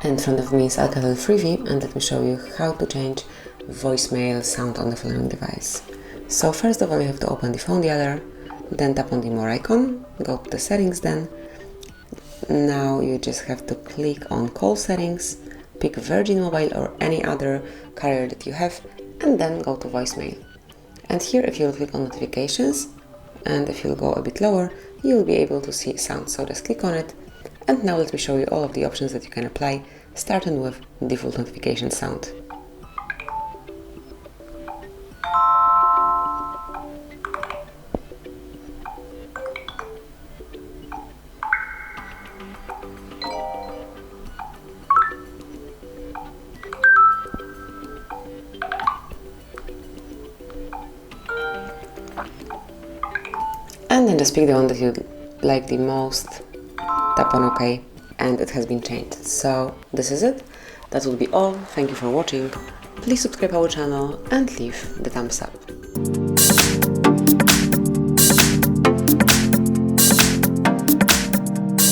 In front of me is ALCATEL Freebie, and let me show you how to change voicemail sound on the following device. So first of all, you have to open the phone dialer, then tap on the more icon, go to the settings then. Now you just have to click on call settings, pick Virgin Mobile or any other carrier that you have, and then go to voicemail. And here if you'll click on notifications, and if you'll go a bit lower, you'll be able to see sound. So just click on it, and now let me show you all of the options that you can apply, starting with default notification sound. And then just pick the one that you like the most, tap on OK, and it has been changed. So this is it. That will be all. Thank you for watching. Please subscribe our channel and leave the thumbs up.